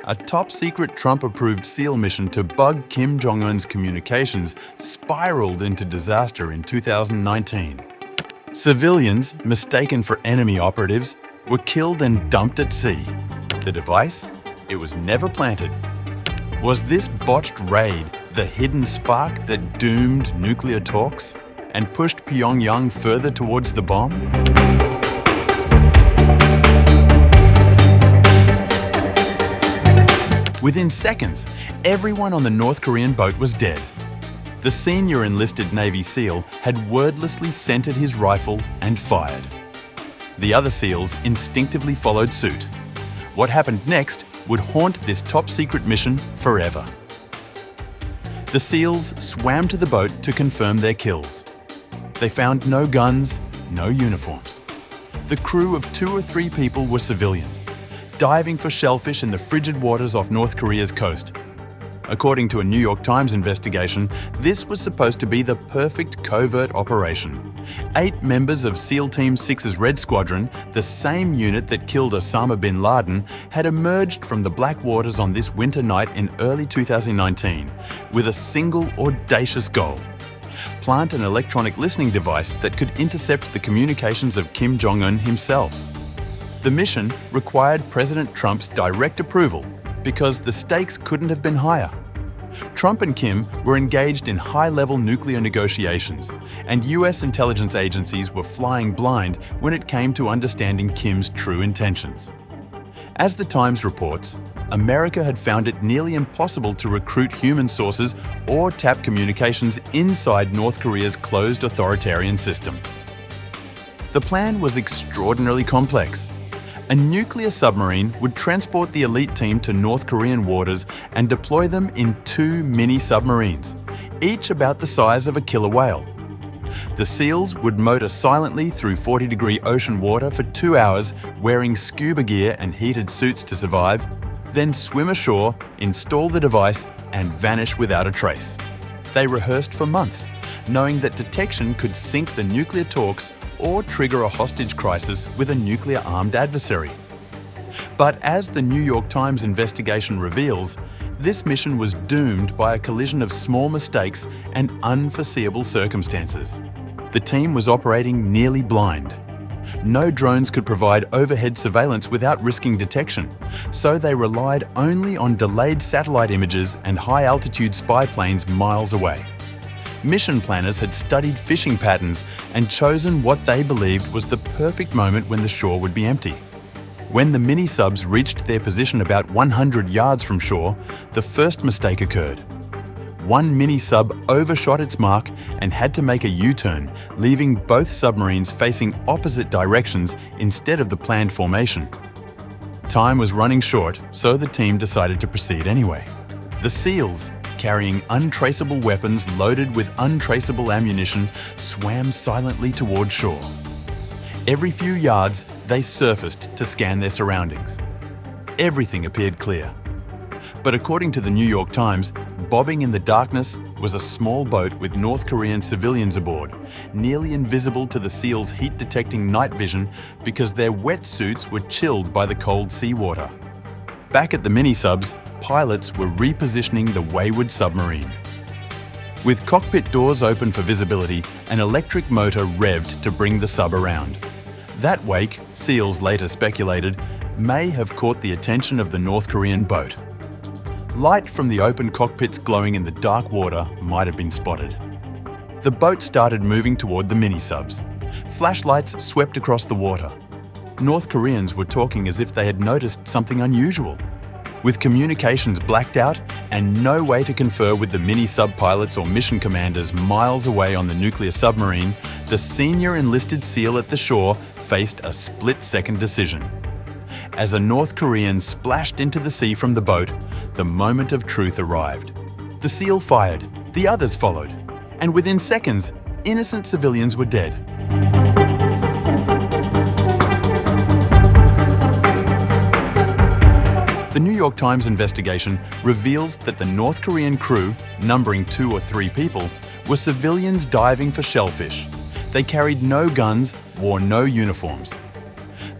a top-secret Trump-approved SEAL mission to bug Kim Jong-un's communications spiraled into disaster in 2019. Civilians, mistaken for enemy operatives, were killed and dumped at sea. The device? It was never planted. Was this botched raid the hidden spark that doomed nuclear talks and pushed Pyongyang further towards the bomb? Within seconds, everyone on the North Korean boat was dead. The senior enlisted Navy SEAL had wordlessly centered his rifle and fired. The other SEALs instinctively followed suit. What happened next would haunt this top-secret mission forever. The SEALs swam to the boat to confirm their kills. They found no guns, no uniforms. The crew of 2 or 3 people were civilians, diving for shellfish in the frigid waters off North Korea's coast. According to a New York Times investigation, this was supposed to be the perfect covert operation. 8 members of SEAL Team 6's Red Squadron, the same unit that killed Osama bin Laden, had emerged from the black waters on this winter night in early 2019 with a single audacious goal: plant an electronic listening device that could intercept the communications of Kim Jong-un himself. The mission required President Trump's direct approval because the stakes couldn't have been higher. Trump and Kim were engaged in high-level nuclear negotiations, and US intelligence agencies were flying blind when it came to understanding Kim's true intentions. As the Times reports, America had found it nearly impossible to recruit human sources or tap communications inside North Korea's closed authoritarian system. The plan was extraordinarily complex. A nuclear submarine would transport the elite team to North Korean waters and deploy them in 2 mini-submarines, each about the size of a killer whale. The SEALs would motor silently through 40-degree ocean water for 2 hours, wearing scuba gear and heated suits to survive, then swim ashore, install the device, and vanish without a trace. They rehearsed for months, knowing that detection could sink the nuclear talks or trigger a hostage crisis with a nuclear-armed adversary. But as the New York Times investigation reveals, this mission was doomed by a collision of small mistakes and unforeseeable circumstances. The team was operating nearly blind. No drones could provide overhead surveillance without risking detection, so they relied only on delayed satellite images and high-altitude spy planes miles away. Mission planners had studied fishing patterns and chosen what they believed was the perfect moment when the shore would be empty. When the mini-subs reached their position about 100 yards from shore, the first mistake occurred. One mini-sub overshot its mark and had to make a U-turn, leaving both submarines facing opposite directions instead of the planned formation. Time was running short, so the team decided to proceed anyway. The SEALs, carrying untraceable weapons loaded with untraceable ammunition, swam silently toward shore. Every few yards, they surfaced to scan their surroundings. Everything appeared clear. But according to the New York Times, bobbing in the darkness was a small boat with North Korean civilians aboard, nearly invisible to the SEALs' heat-detecting night vision because their wetsuits were chilled by the cold seawater. Back at the mini-subs, pilots were repositioning the wayward submarine. With cockpit doors open for visibility, an electric motor revved to bring the sub around. That wake, SEALs later speculated, may have caught the attention of the North Korean boat. Light from the open cockpits glowing in the dark water might have been spotted. The boat started moving toward the mini-subs. Flashlights swept across the water. North Koreans were talking as if they had noticed something unusual. With communications blacked out and no way to confer with the mini-sub pilots or mission commanders miles away on the nuclear submarine, the senior enlisted SEAL at the shore faced a split-second decision. As a North Korean splashed into the sea from the boat, the moment of truth arrived. The SEAL fired, the others followed, and within seconds, innocent civilians were dead. The New York Times investigation reveals that the North Korean crew, numbering 2 or 3 people, were civilians diving for shellfish. They carried no guns, wore no uniforms.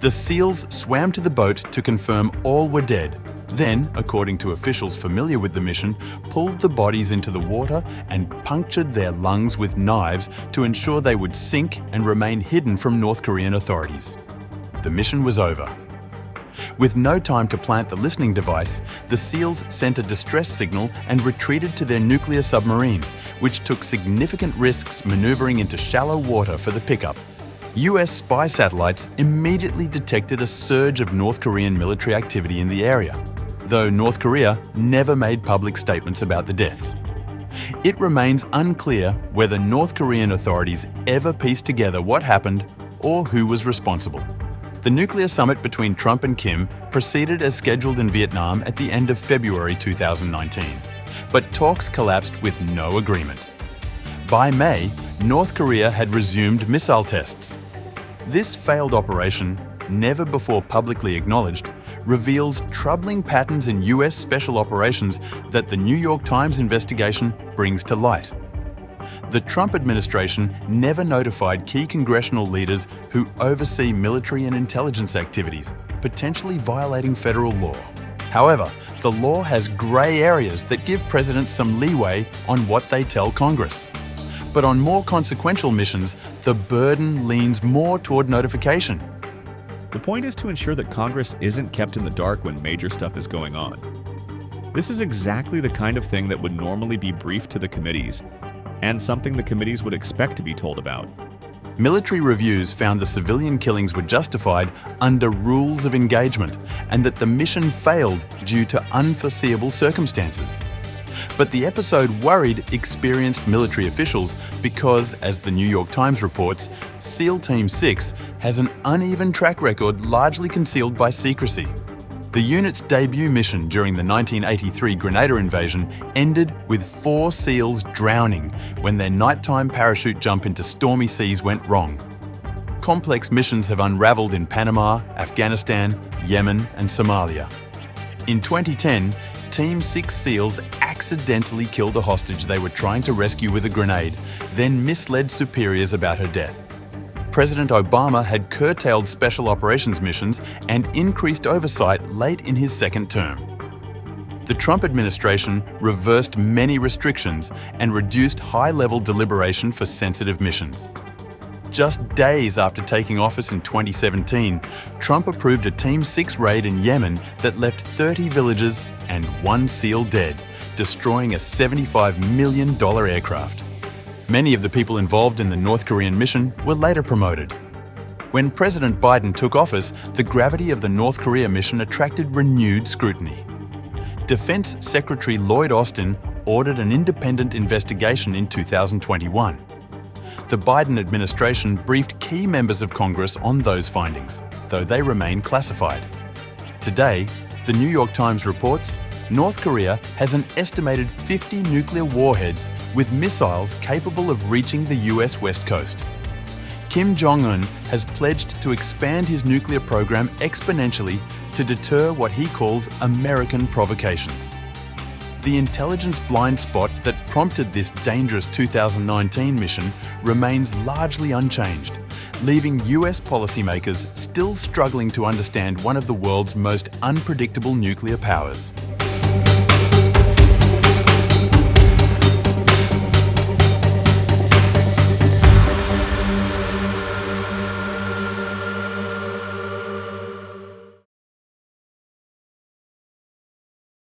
The SEALs swam to the boat to confirm all were dead, Then, according to officials familiar with the mission, pulled the bodies into the water and punctured their lungs with knives to ensure they would sink and remain hidden from North Korean authorities. The mission was over. With no time to plant the listening device, the SEALs sent a distress signal and retreated to their nuclear submarine, which took significant risks maneuvering into shallow water for the pickup. US spy satellites immediately detected a surge of North Korean military activity in the area, though North Korea never made public statements about the deaths. It remains unclear whether North Korean authorities ever pieced together what happened or who was responsible. The nuclear summit between Trump and Kim proceeded as scheduled in Vietnam at the end of February 2019, but talks collapsed with no agreement. By May, North Korea had resumed missile tests. This failed operation, never before publicly acknowledged, reveals troubling patterns in US special operations that the New York Times investigation brings to light. The Trump administration never notified key congressional leaders who oversee military and intelligence activities, potentially violating federal law. However, the law has grey areas that give presidents some leeway on what they tell Congress. But on more consequential missions, the burden leans more toward notification. The point is to ensure that Congress isn't kept in the dark when major stuff is going on. This is exactly the kind of thing that would normally be briefed to the committees, and something the committees would expect to be told about. Military reviews found the civilian killings were justified under rules of engagement and that the mission failed due to unforeseeable circumstances. But the episode worried experienced military officials because, as the New York Times reports, SEAL Team 6 has an uneven track record largely concealed by secrecy. The unit's debut mission during the 1983 Grenada invasion ended with 4 SEALs drowning when their nighttime parachute jump into stormy seas went wrong. Complex missions have unraveled in Panama, Afghanistan, Yemen, and Somalia. In 2010, Team 6 SEALs accidentally killed a hostage they were trying to rescue with a grenade, then misled superiors about her death. President Obama had curtailed special operations missions and increased oversight late in his second term. The Trump administration reversed many restrictions and reduced high-level deliberation for sensitive missions. Just days after taking office in 2017, Trump approved a Team 6 raid in Yemen that left 30 villages and 1 SEAL dead, destroying a $75 million aircraft. Many of the people involved in the North Korean mission were later promoted. When President Biden took office, the gravity of the North Korea mission attracted renewed scrutiny. Defense Secretary Lloyd Austin ordered an independent investigation in 2021. The Biden administration briefed key members of Congress on those findings, though they remain classified. Today, the New York Times reports North Korea has an estimated 50 nuclear warheads with missiles capable of reaching the US West Coast. Kim Jong-un has pledged to expand his nuclear program exponentially to deter what he calls American provocations. The intelligence blind spot that prompted this dangerous 2019 mission remains largely unchanged, leaving US policymakers still struggling to understand one of the world's most unpredictable nuclear powers.